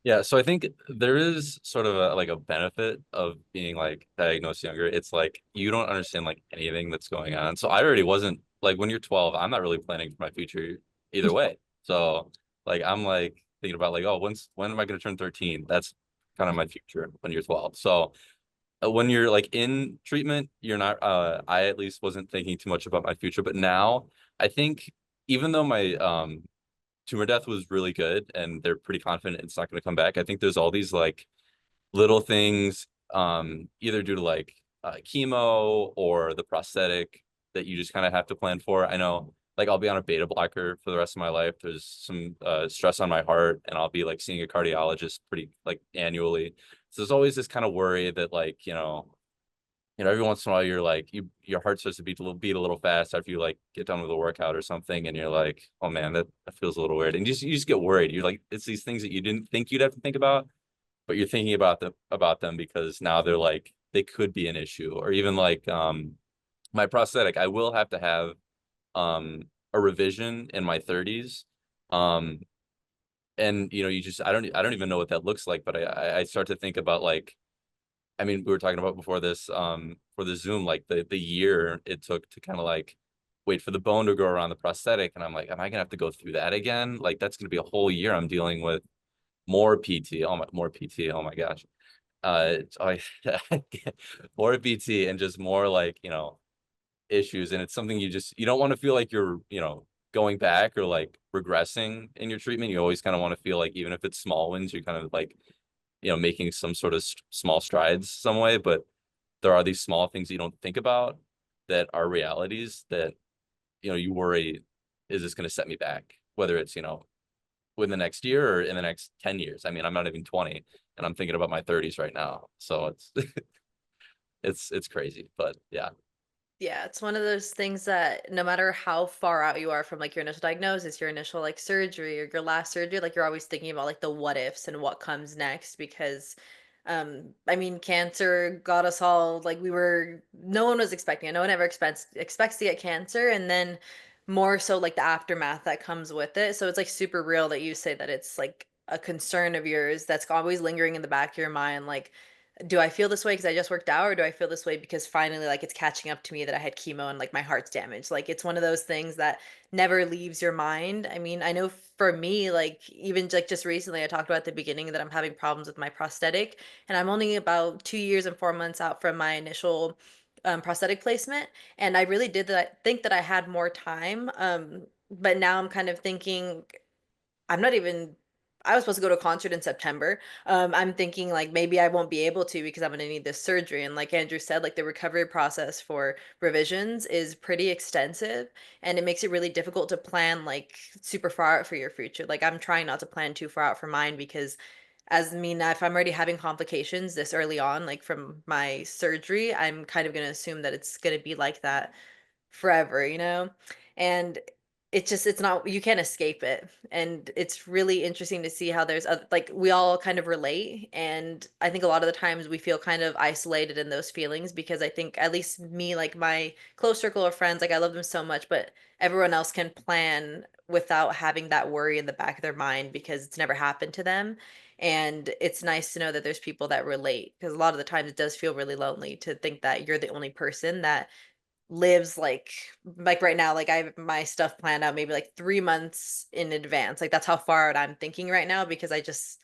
Yeah, so I think there is sort of a like a benefit of being like diagnosed younger. It's like you don't understand like anything that's going on. So I already wasn't like when you're 12, I'm not really planning for my future either way. So like I'm like thinking about like, oh, when am I going to turn 13? That's kind of my future when you're 12. So when you're like in treatment, you're not I at least wasn't thinking too much about my future, but now I think even though my tumor death was really good and they're pretty confident it's not going to come back, I think there's all these like little things either due to like chemo or the prosthetic that you just kind of have to plan for. I know like I'll be on a beta blocker for the rest of my life. There's some stress on my heart, and I'll be like seeing a cardiologist pretty like annually. So there's always this kind of worry that like, every once in a while you're like your heart starts to beat a little fast after you like get done with a workout or something, and you're like, oh man, that feels a little weird. And you just get worried. You're like, it's these things that you didn't think you'd have to think about, but you're thinking about them because now they're like they could be an issue. Or even like my prosthetic, I will have to have a revision in my 30s. Um and you just I don't even know what that looks like, but I start to think about like, I mean, we were talking about before this, for the Zoom, like the year it took to kind of like wait for the bone to grow around the prosthetic. And I'm like, am I gonna have to go through that again? Like that's gonna be a whole year I'm dealing with more PT. More PT. Oh my gosh. It's, I, more PT and just more like, issues. And it's something you don't want to feel like you're, going back or like regressing in your treatment. You always kind of want to feel like even if it's small wins, you're kind of like, making some sort of small strides some way. But there are these small things you don't think about that are realities that, you worry, is this going to set me back? Whether it's, within the next year or in the next 10 years. I mean, I'm not even 20 and I'm thinking about my 30s right now. So it's, it's crazy, but yeah. Yeah, it's one of those things that no matter how far out you are from like your initial diagnosis, your initial like surgery or your last surgery, like you're always thinking about like the what ifs and what comes next. Because I mean, cancer got us all like no one was expecting it. No one ever expects to get cancer, and then more so like the aftermath that comes with it. So it's like super real that you say that it's like a concern of yours that's always lingering in the back of your mind, like do I feel this way because I just worked out, or do I feel this way because finally like it's catching up to me that I had chemo and like my heart's damaged? Like it's one of those things that never leaves your mind. I mean, I know for me, like even like just recently, I talked about at the beginning that I'm having problems with my prosthetic, and I'm only about 2 years and 4 months out from my initial prosthetic placement, and I really did that. Think that I had more time, but now I'm kind of thinking I'm not even I was supposed to go to a concert in September. I'm thinking like maybe I won't be able to because I'm gonna need this surgery. And like Andrew said, like the recovery process for revisions is pretty extensive and it makes it really difficult to plan like super far out for your future. Like I'm trying not to plan too far out for mine because as me now, if I'm already having complications this early on, like from my surgery, I'm kind of gonna assume that it's gonna be like that forever, you know? And it's just it's not you can't escape it. And it's really interesting to see how there's like we all kind of relate and I think a lot of the times we feel kind of isolated in those feelings because I think at least me like my close circle of friends like I love them so much but everyone else can plan without having that worry in the back of their mind because it's never happened to them. And it's nice to know that there's people that relate because a lot of the times it does feel really lonely to think that you're the only person that lives like right now like I have my stuff planned out maybe like 3 months in advance. Like that's how far out I'm thinking right now because I just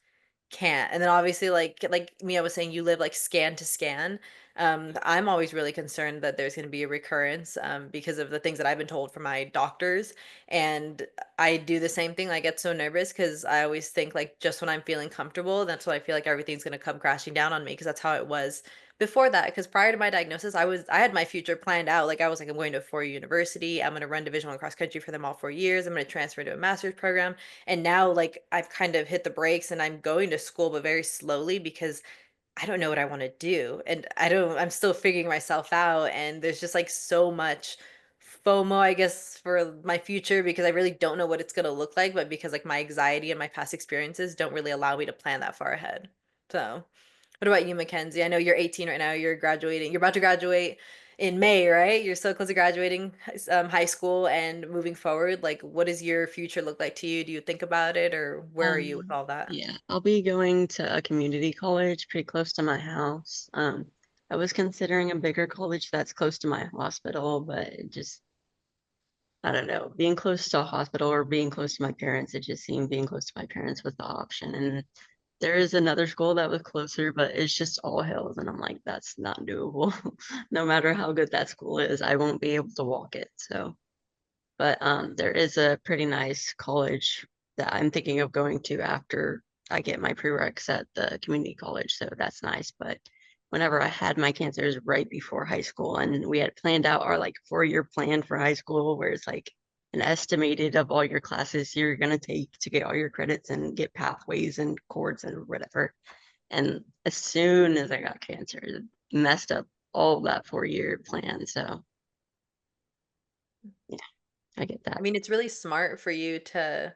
can't. And then obviously like Mia was saying, you live like scan to scan. I'm always really concerned that there's going to be a recurrence because of the things that I've been told from my doctors. And I do the same thing. I get so nervous because I always think like just when I'm feeling comfortable, that's when I feel like everything's going to come crashing down on me because that's how it was before that. Because prior to my diagnosis, I had my future planned out. Like I was like, I'm going to a 4-year university. I'm going to run Division 1 cross country for them all 4 years. I'm going to transfer to a master's program. And now like I've kind of hit the brakes and I'm going to school but very slowly because I don't know what I want to do and I'm still figuring myself out and there's just like so much FOMO I guess for my future because I really don't know what it's going to look like but because like my anxiety and my past experiences don't really allow me to plan that far ahead. So, what about you, Mackenzie? I know you're 18 right now. You're graduating. You're about to graduate in May, right? You're so close to graduating high school and moving forward. Like, what does your future look like to you? Do you think about it, or where are you with all that? Yeah, I'll be going to a community college pretty close to my house. I was considering a bigger college that's close to my hospital, but it just, I don't know, being close to a hospital or being close to my parents, it just seemed being close to my parents was the option. And there is another school that was closer, but it's just all hills. And I'm like, that's not doable. No matter how good that school is, I won't be able to walk it. So, but there is a pretty nice college that I'm thinking of going to after I get my prereqs at the community college. So that's nice. But whenever I had my cancer, it was right before high school, and we had planned out our like 4-year plan for high school, where it's like an estimated of all your classes you're gonna take to get all your credits and get pathways and chords and whatever. And as soon as I got cancer, it messed up all that 4-year plan. So yeah, I get I that. mean, it's really smart for you to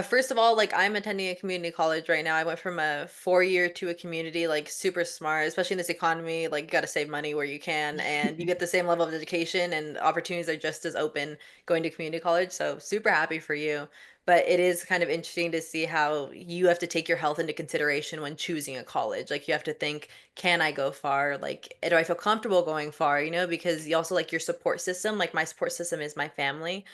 first of all, like I'm attending a community college right now. I went from a 4-year to a community, like super smart, especially in this economy. Like you got to save money where you can, and you get the same level of education and opportunities are just as open going to community college. So super happy for you. But it is kind of interesting to see how you have to take your health into consideration when choosing a college. Like you have to think, can I go far? Like, do I feel comfortable going far? You know, because you also like your support system. Like my support system is my family.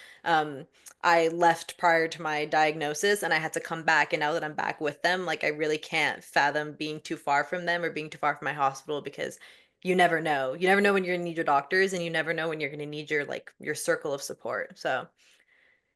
I left prior to my diagnosis and I had to come back. And now that I'm back with them, like I really can't fathom being too far from them or being too far from my hospital because you never know. You never know when you're gonna need your doctors and you never know when you're gonna need your like your circle of support. So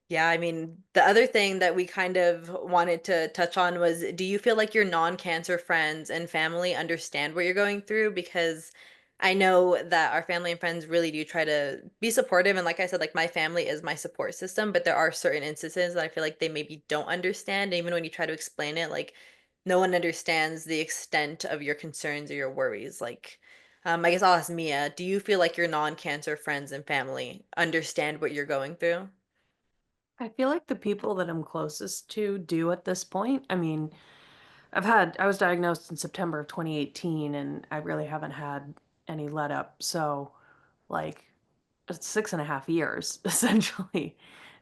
yeah, I mean, the other thing that we kind of wanted to touch on was do you feel like your non-cancer friends and family understand what you're going through? Because I know that our family and friends really do try to be supportive. And like I said, like my family is my support system, but there are certain instances that I feel like they maybe don't understand. Even when you try to explain it, like no one understands the extent of your concerns or your worries. Like, I guess I'll ask Mia, do you feel like your non-cancer friends and family understand what you're going through? I feel like the people that I'm closest to do at this point. I mean, I was diagnosed in September of 2018 and I really haven't had any let up. So, like, it's 6.5 years essentially.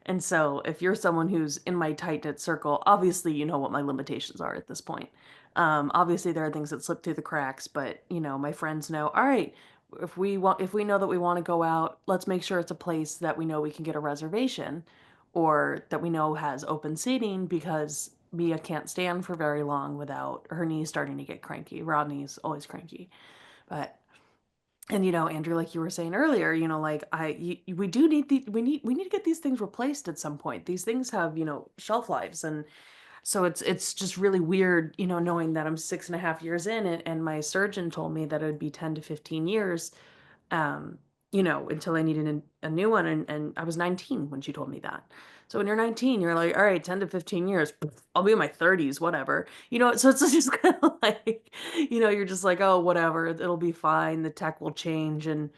And so, if you're someone who's in my tight knit circle, obviously you know what my limitations are at this point. Obviously there are things that slip through the cracks, but you know, my friends know, all right, if we know that we want to go out, let's make sure it's a place that we know we can get a reservation or that we know has open seating because Mia can't stand for very long without her knees starting to get cranky. Rodney's always cranky. But and you know, Andrew, like you were saying earlier, you know, like we do need we need to get these things replaced at some point. These things have, you know, shelf lives, and so it's just really weird, you know, knowing that I'm 6.5 years in it, and my surgeon told me that it would be 10 to 15 years, um, you know, until I needed a new one, and I was 19 when she told me that. So when you're 19, you're like, all right, 10 to 15 years, I'll be in my 30s, whatever. You know, so it's just kind of like, you know, you're just like, oh, whatever, it'll be fine. The tech will change. And,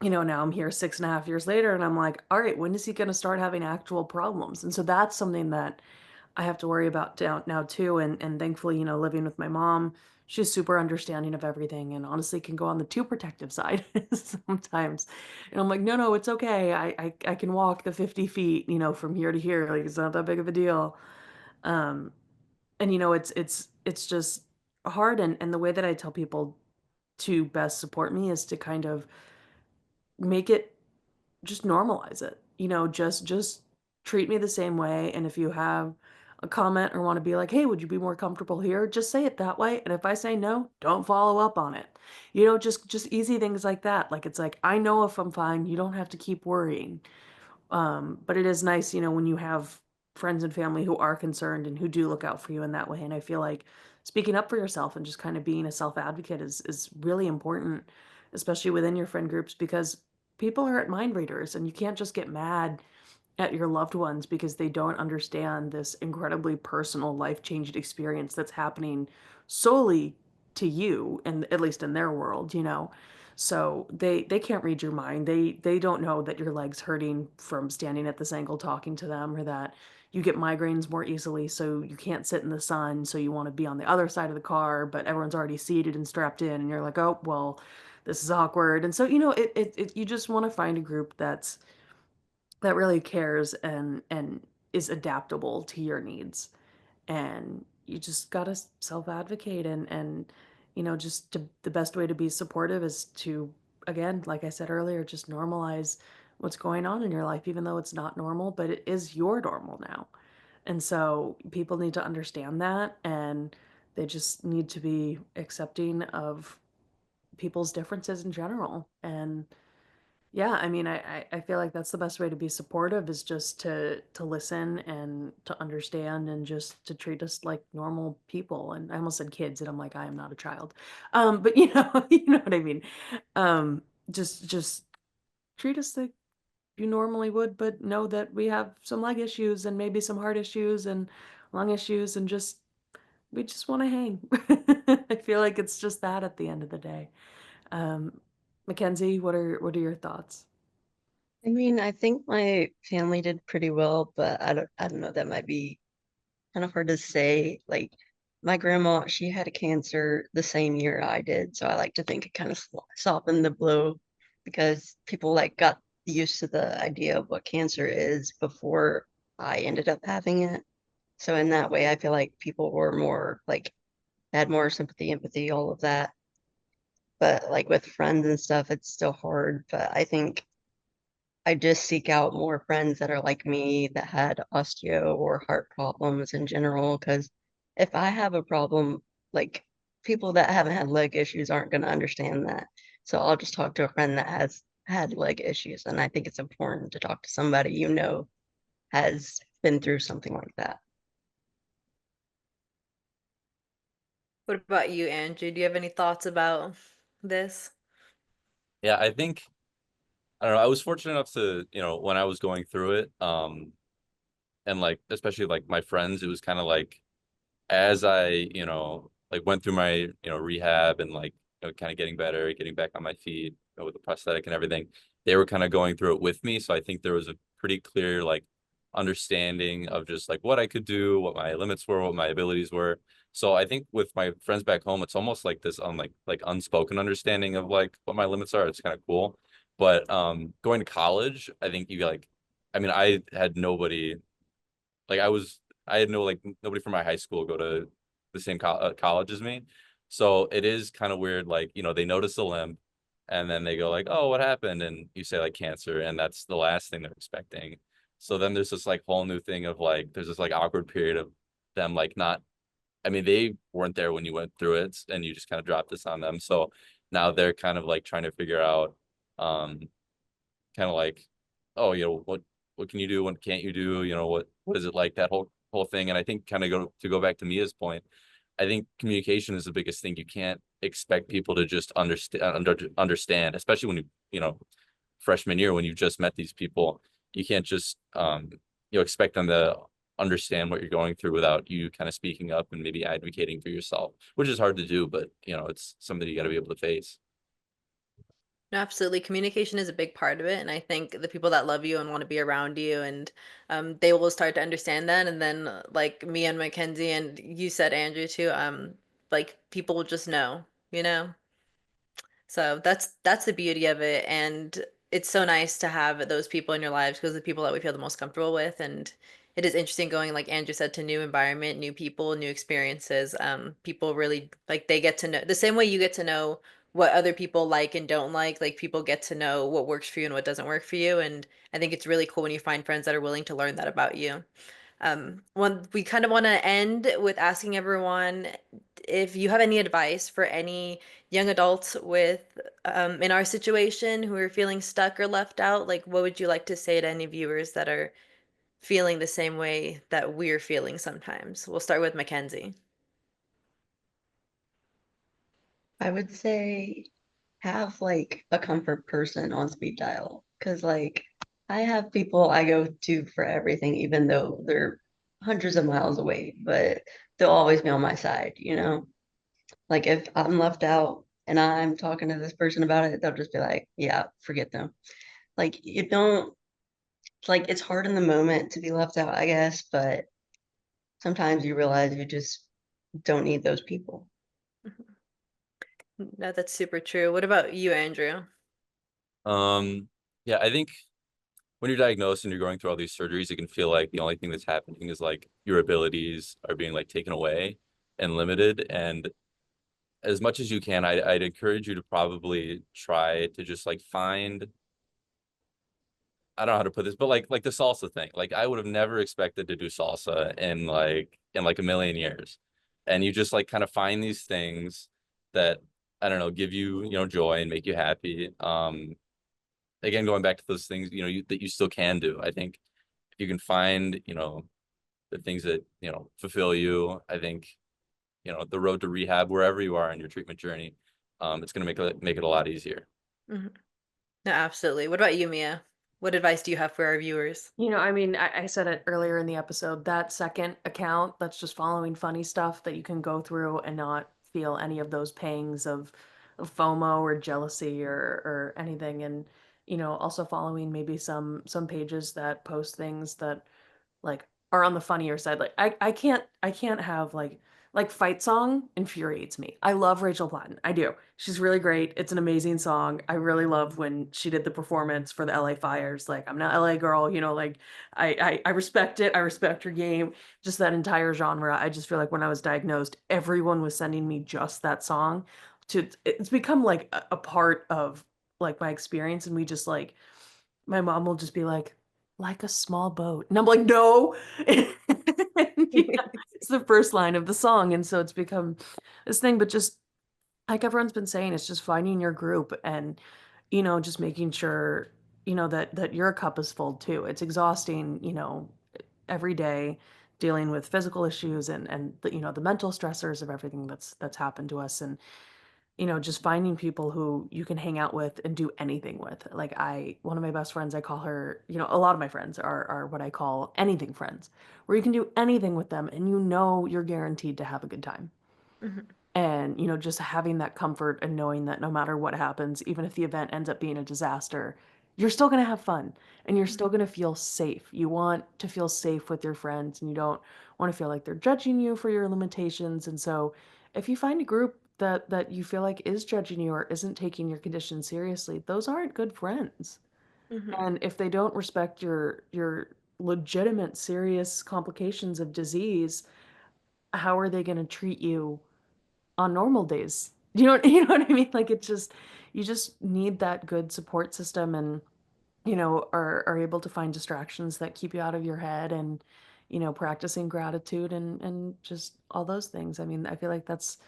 you know, now I'm here 6.5 years later and I'm like, all right, when is he going to start having actual problems? And so that's something that I have to worry about now too. And thankfully, you know, living with my mom, she's super understanding of everything and honestly can go on the too protective side sometimes. And I'm like, no, it's okay. I can walk the 50 feet, you know, from here to here. Like it's not that big of a deal. Um, and you know, it's just hard. And the way that I tell people to best support me is to kind of make it just normalize it. You know, just treat me the same way. And if you have a comment or want to be like, hey, would you be more comfortable here? Just say it that way. And if I say no, don't follow up on it. You know, just easy things like that. Like it's like, I know if I'm fine, you don't have to keep worrying. But it is nice, you know, when you have friends and family who are concerned and who do look out for you in that way. And I feel like speaking up for yourself and just kind of being a self advocate is really important, especially within your friend groups, because people are mind readers and you can't just get mad at your loved ones because they don't understand this incredibly personal life-changing experience that's happening solely to you, and at least in their world, you know. So they can't read your mind. They don't know that your leg's hurting from standing at this angle talking to them, or that you get migraines more easily, so you can't sit in the sun, so you want to be on the other side of the car, but everyone's already seated and strapped in, and you're like, oh, well, this is awkward. And so, you know, you just want to find a group that really cares and is adaptable to your needs. And you just gotta self-advocate and you know, the best way to be supportive is to, again, like I said earlier, just normalize what's going on in your life, even though it's not normal, but it is your normal now. And so people need to understand that, and they just need to be accepting of people's differences in general. And yeah, I mean, I feel like that's the best way to be supportive is just to listen and to understand and just to treat us like normal people. And I almost said kids, and I'm like, I am not a child. But you know, you know what I mean. Um, just treat us like you normally would, but know that we have some leg issues and maybe some heart issues and lung issues, and just we just want to hang. I feel like it's just that at the end of the day. Um, Mackenzie, what are your thoughts? I mean, I think my family did pretty well, but I don't know, that might be kind of hard to say. Like my grandma, she had a cancer the same year I did, so I like to think it kind of softened the blow because people like got used to the idea of what cancer is before I ended up having it. So in that way, I feel like people were more like had more sympathy, empathy, all of that. But like with friends and stuff, it's still hard. But I think I just seek out more friends that are like me that had osteo or heart problems in general. Because if I have a problem, like people that haven't had leg issues aren't going to understand that. So I'll just talk to a friend that has had leg issues. And I think it's important to talk to somebody you know has been through something like that. What about you, Andrew? Do you have any thoughts about this? Yeah, I think I don't know. I was fortunate enough to, you know, when I was going through it, and like especially like my friends, it was kind of like as I, you know, like went through my, you know, rehab and like, you know, kind of getting better, getting back on my feet, you know, with the prosthetic and everything, they were kind of going through it with me. So I think there was a pretty clear like understanding of just like what I could do, what my limits were, what my abilities were. So I think with my friends back home, it's almost like this like unspoken understanding of like what my limits are. It's kind of cool. But going to college, I think you like, I mean, I had nobody like I had no like nobody from my high school go to the same college as me. So it is kind of weird, like, you know, they notice the limp and then they go like, oh, what happened? And you say like cancer, and that's the last thing they're expecting. So then there's this like whole new thing of like, there's this like awkward period of them like not, I mean, they weren't there when you went through it and you just kind of dropped this on them. So now they're kind of like trying to figure out, um, kind of like, oh, you know, what can you do? What can't you do? You know, what is it like, that whole thing? And I think kind of go back to Mia's point, I think communication is the biggest thing. You can't expect people to just understand, especially when you know, freshman year when you've just met these people. You can't just you know, expect them to understand what you're going through without you kind of speaking up and maybe advocating for yourself, which is hard to do, but you know, it's something you got to be able to face. No, absolutely. Communication is a big part of it. And I think the people that love you and want to be around you and they will start to understand that. And then like me and Mackenzie and you said Andrew too, like people will just know, you know? So that's the beauty of it. And it's so nice to have those people in your lives because the people that we feel the most comfortable with. And it is interesting going, like Andrew said, to new environment, new people, new experiences. People really like they get to know the same way you get to know what other people like and don't like people get to know what works for you and what doesn't work for you. And I think it's really cool when you find friends that are willing to learn that about you. One, we kind of want to end with asking everyone if you have any advice for any young adults with in our situation who are feeling stuck or left out. Like, what would you like to say to any viewers that are feeling the same way that we're feeling sometimes? We'll start with Mackenzie. I would say have like a comfort person on speed dial because like I have people I go to for everything, even though they're hundreds of miles away, but they'll always be on my side, you know? Like if I'm left out and I'm talking to this person about it, they'll just be like, yeah, forget them. Like you don't like it's hard in the moment to be left out, I guess, but sometimes you realize you just don't need those people. No, that's super true. What about you, Andrew? Um, yeah, I think when you're diagnosed and you're going through all these surgeries, it can feel like the only thing that's happening is like your abilities are being like taken away and limited. And as much as you can, I'd encourage you to probably try to just like find, I don't know how to put this, but like the salsa thing. Like I would have never expected to do salsa in like a million years. And you just like kind of find these things that, I don't know, give you, you know, joy and make you happy. Again, going back to those things, you know, that you still can do. I think if you can find, you know, the things that, you know, fulfill you, I think, you know, the road to rehab, wherever you are in your treatment journey, it's going to make it a lot easier. Mhm. No, absolutely. What about you, Mia? What advice do you have for our viewers? You know, I mean, I said it earlier in the episode, that second account that's just following funny stuff that you can go through and not feel any of those pangs of FOMO or jealousy or anything. And, you know, also following maybe some pages that post things that like are on the funnier side. Like I can't have like Fight Song infuriates me. I love Rachel Platten. I do. She's really great. It's an amazing song. I really love when she did the performance for the LA Fires. Like I'm not LA girl, you know, like I respect it. I respect her game. Just that entire genre. I just feel like when I was diagnosed, everyone was sending me just that song. It's become like a part of like my experience, and we just like my mom will just be like a small boat. And I'm like, no. And, yeah, it's the first line of the song. And so it's become this thing, but just like everyone's been saying, it's just finding your group and, you know, just making sure, you know, that your cup is full too. It's exhausting, you know, every day dealing with physical issues and the, you know, the mental stressors of everything that's happened to us. And you know, just finding people who you can hang out with and do anything with. Like one of my best friends, I call her, you know, a lot of my friends are what I call anything friends, where you can do anything with them and you know you're guaranteed to have a good time. Mhm. And, you know, just having that comfort and knowing that no matter what happens, even if the event ends up being a disaster, you're still going to have fun and you're still going to feel safe. You want to feel safe with your friends and you don't want to feel like they're judging you for your limitations. And so if you find a group that you feel like is judging you or isn't taking your condition seriously, those aren't good friends. Mhm. And if they don't respect your legitimate serious complications of disease, how are they going to treat you on normal days? You know what I mean? Like, you just need that good support system, and are able to find distractions that keep you out of your head, and practicing gratitude, and just all those things. I mean, I feel like that's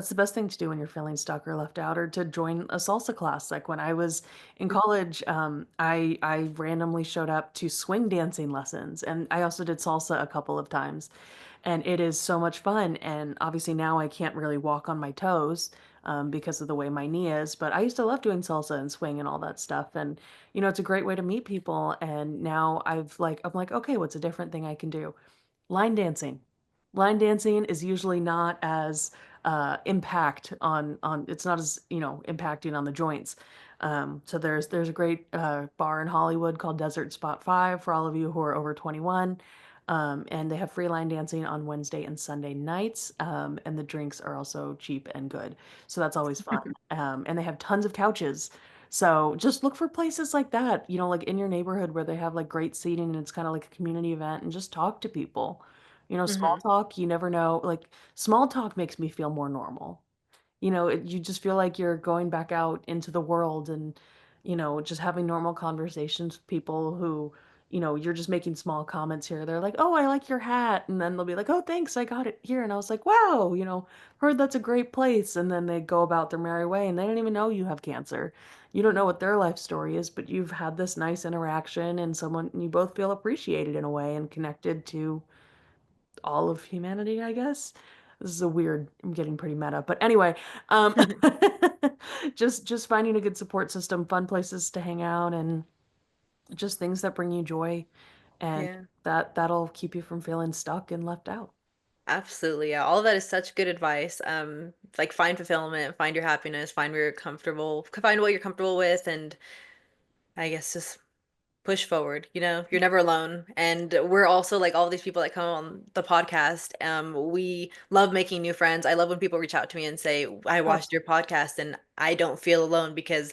the best thing to do when you're feeling stuck or left out, or to join a salsa class. Like when I was in college, I randomly showed up to swing dancing lessons, and I also did salsa a couple of times, and it is so much fun. And obviously now I can't really walk on my toes, because of the way my knee is. But I used to love doing salsa and swing and all that stuff. And it's a great way to meet people. And now I'm like, okay, what's a different thing I can do? Line dancing. Line dancing is usually not as it's not as impacting on the joints. So there's a great bar in Hollywood called Desert Spot 5 for all of you who are over 21. And they have free line dancing on Wednesday and Sunday nights. And the drinks are also cheap and good. So that's always fun. And they have tons of couches. So just look for places like that, like in your neighborhood, where they have like great seating, and it's kind of like a community event, and just talk to people. Small Hmm. talk, you never know. Like, small talk makes me feel more normal. You just feel like you're going back out into the world, and, just having normal conversations with people who, you're just making small comments here. They're like, oh, I like your hat. And then they'll be like, oh, thanks, I got it here. And I was like, wow, heard that's a great place. And then they go about their merry way, and they don't even know you have cancer. You don't know what their life story is, but you've had this nice interaction, and you both feel appreciated in a way, and connected to all of humanity, I guess. This is I'm getting pretty meta, but anyway, um, just finding a good support system, fun places to hang out, and just things that bring you joy, and Yeah. that'll keep you from feeling stuck and left out. Absolutely. Yeah. All of that is such good advice. Like find fulfillment, find your happiness, find where you're comfortable, find what you're comfortable with, and I guess just push forward. You're never alone. And we're also like all these people that come on the podcast. We love making new friends. I love when people reach out to me and say, I Oh, watched your podcast and I don't feel alone because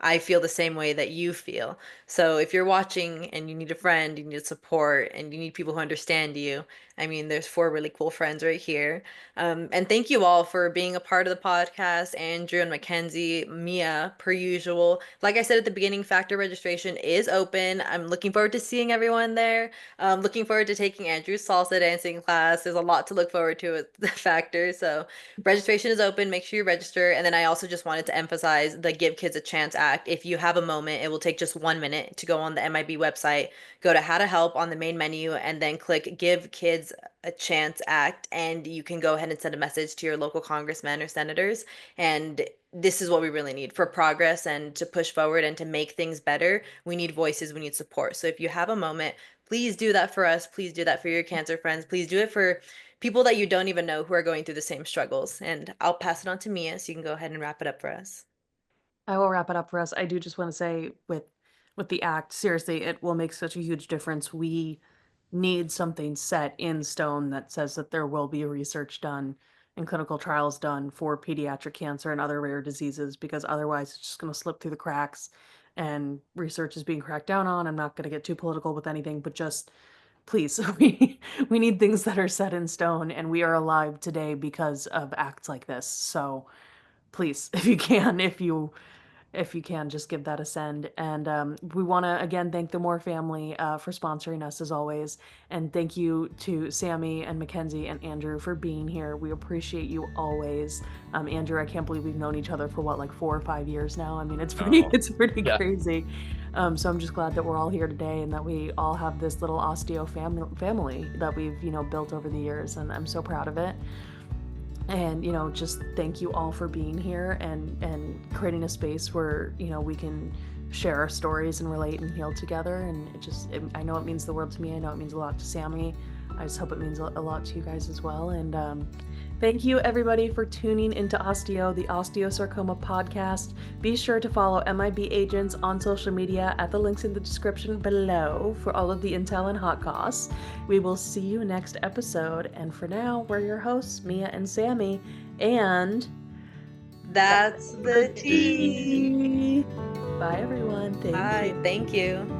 I feel the same way that you feel. So if you're watching and you need a friend, you need support, and you need people who understand you, I mean, there's four really cool friends right here. And thank you all for being a part of the podcast, Andrew and Mackenzie, Mia, per usual. Like I said at the beginning, Factor registration is open. I'm looking forward to seeing everyone there. Looking forward to taking Andrew's salsa dancing class. There's a lot to look forward to at the Factor. So registration is open. Make sure you register. And then I also just wanted to emphasize the Give Kids a Chance Act. If you have a moment, it will take just 1 minute to go on the MIB website, go to How to Help on the main menu, and then click Give Kids a Chance Act. And you can go ahead and send a message to your local congressmen or senators. And this is what we really need for progress and to push forward and to make things better. We need voices, we need support. So if you have a moment, please do that for us. Please do that for your cancer friends. Please do it for people that you don't even know who are going through the same struggles. And I'll pass it on to Mia so you can go ahead and wrap it up for us. I will wrap it up for us. I do just want to say, with the act, seriously, it will make such a huge difference. We need something set in stone that says that there will be research done and clinical trials done for pediatric cancer and other rare diseases, because otherwise it's just going to slip through the cracks, and research is being cracked down on. I'm not going to get too political with anything, but just please, we need things that are set in stone, and we are alive today because of acts like this. So please, if you can, just give that a send. And we want to again thank the Moore family for sponsoring us as always. And thank you to Sammy and Mackenzie and Andrew for being here. We appreciate you always. Andrew, I can't believe we've known each other for what, like 4 or 5 years now. I mean, it's pretty No. it's pretty Yeah. crazy. So I'm just glad that we're all here today, and that we all have this little osteo family that we've built over the years, and I'm so proud of it. And just thank you all for being here, and creating a space where we can share our stories and relate and heal together. And I know it means the world to me. I know it means a lot to Sammy. I just hope it means a lot to you guys as well. And thank you everybody for tuning into OsteAo, the Osteosarcoma podcast. Be sure to follow MIB agents on social media at the links in the description below for all of the intel and hot goss. We will see you next episode. And for now, we're your hosts, Mia and Sammy. And That's the tea. Bye everyone. Thank Bye. you. Thank you.